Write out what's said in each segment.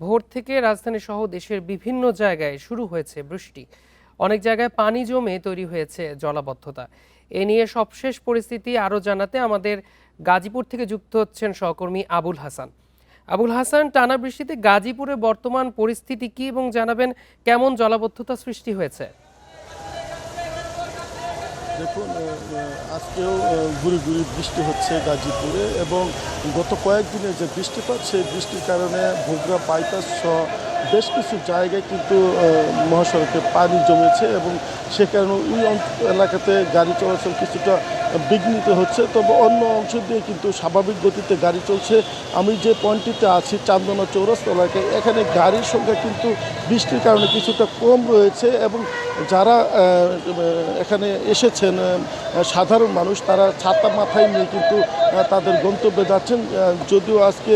ভোর থেকে রাজধানী সহ দেশের বিভিন্ন জায়গায় শুরু হয়েছে বৃষ্টি। অনেক জায়গায় পানি জমে তৈরি হয়েছে জলাবদ্ধতা। এ নিয়ে সবশেষ পরিস্থিতি আরও জানাতে আমাদের গাজীপুর থেকে যুক্ত হচ্ছেন সহকর্মী আবুল হাসান। আবুল হাসান, টানা বৃষ্টিতে গাজীপুরে বর্তমান পরিস্থিতি কি এবং জানাবেন কেমন জলাবদ্ধতা সৃষ্টি হয়েছে? দেখুন, আজকেও গুঁড়ি গুঁড়ি বৃষ্টি হচ্ছে গাজীপুরে এবং গত কয়েকদিনে যে বৃষ্টিপাত সেই বৃষ্টির কারণে ভোগড়া বাইপাস সহ বেশ কিছু জায়গায় কিন্তু মহাসড়কে পানি জমেছে এবং সে কারণে ওই এলাকাতে গাড়ি চলাচল কিছুটা বিঘ্নিত হচ্ছে। তবে অন্য অংশ দিয়ে কিন্তু স্বাভাবিক গতিতে গাড়ি চলছে। আমি যে পয়েন্টটিতে আছি চান্দনা চৌরাস্তা এলাকায়, এখানে গাড়ির সংখ্যা কিন্তু বৃষ্টির কারণে কিছুটা কম রয়েছে এবং যারা এখানে এসেছেন সাধারণ মানুষ, তারা ছাতা মাথায় নিয়ে কিন্তু তাদের গন্তব্যে যাচ্ছেন। যদিও আজকে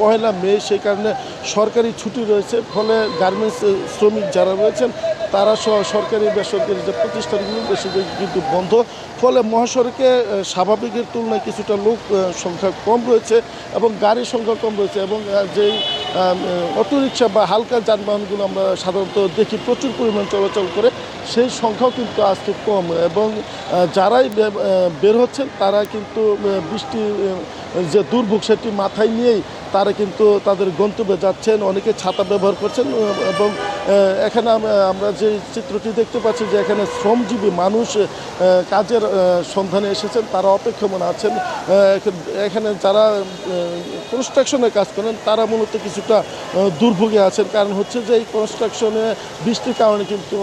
পহেলা মে, সেই কারণে সরকারি ছুটি রয়েছে, ফলে গার্মেন্টস শ্রমিক যারা রয়েছেন তারা সহ সরকারি বেসরকারি যে প্রতিষ্ঠানগুলো বেশিরভাগ কিন্তু বন্ধ। ফলে মহাসড়কে স্বাভাবিকের তুলনায় কিছুটা লোক সংখ্যা কম রয়েছে এবং গাড়ির সংখ্যা কম রয়েছে এবং যেই অটোরিকশা বা হালকা যানবাহনগুলো আমরা সাধারণত দেখি প্রচুর পরিমাণ চলাচল করে, সেই সংখ্যাও কিন্তু আজকে কম এবং যারাই বের হচ্ছেন তারা কিন্তু বৃষ্টি যে দুর্ভোগ সেটি মাথায় নিয়েই তারা কিন্তু তাদের গন্তব্যে যাচ্ছেন। অনেকে ছাতা ব্যবহার করছেন এবং এখানে আমরা যে চিত্রটি দেখতে পাচ্ছি যে এখানে শ্রমজীবী মানুষ কাজের সন্ধানে এসেছেন, তারা অপেক্ষমান আছেন। এখানে যারা কনস্ট্রাকশনের কাজ করেন তারা মূলত কিছুটা দুর্ভোগে আছেন, কারণ হচ্ছে যে এই কনস্ট্রাকশনে বৃষ্টির কারণে কিন্তু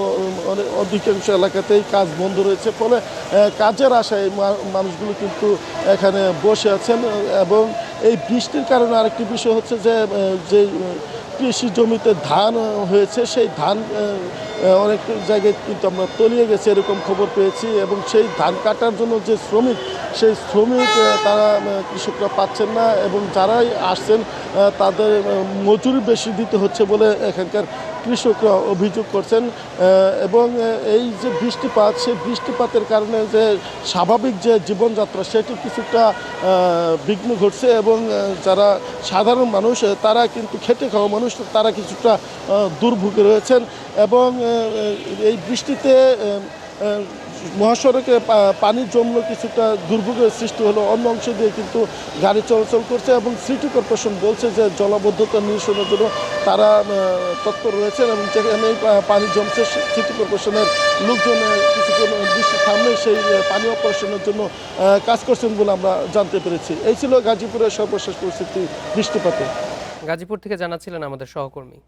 অধিকাংশ এলাকাতেই কাজ বন্ধ রয়েছে। ফলে কাজের আশায় মানুষগুলো কিন্তু এখানে বসে আছেন এবং এই বৃষ্টির কারণে আরেকটি বিষয় হচ্ছে যে কৃষি জমিতে ধান হয়েছে, সেই ধান অনেক জায়গায় কিন্তু আমরা তলিয়ে গেছে এরকম খবর পেয়েছি এবং সেই ধান কাটার জন্য যে শ্রমিক, সেই শ্রমিক তারা কৃষকরা পাচ্ছেন না এবং যারাই আসছেন তাদের মজুরি বেশি দিতে হচ্ছে বলে এখানকার কৃষকরা অভিযোগ করছেন। এবং এই যে বৃষ্টিপাত, সেই বৃষ্টিপাতের কারণে যে স্বাভাবিক যে জীবনযাত্রা সেটি কিছুটা বিঘ্ন ঘটছে এবং যারা সাধারণ মানুষ তারা কিন্তু খেটে খাওয়া মানুষ, তারা কিছুটা দুর্ভোগে রয়েছেন এবং এই বৃষ্টিতে মহাসড়কে পানি জমলো, কিছুটা দুর্ভোগের সৃষ্টি হলো। অন্য অংশ দিয়ে কিন্তু গাড়ি চলাচল করছে এবং সিটি কর্পোরেশন বলছে যে জলাবদ্ধতা নিরসনের জন্য তারা তৎপর রয়েছেন এবং যেখানে পানি জমছে সিটি কর্পোরেশনের লোকজন কিছুক্ষণ বৃষ্টি থামলে সেই পানি অপারেশনের জন্য কাজ করছেন বলে আমরা জানতে পেরেছি। এই ছিল গাজীপুরের সর্বশেষ পরিস্থিতি বৃষ্টিপাতে। গাজীপুর থেকে জানাচ্ছিলেন আমাদের সহকর্মী।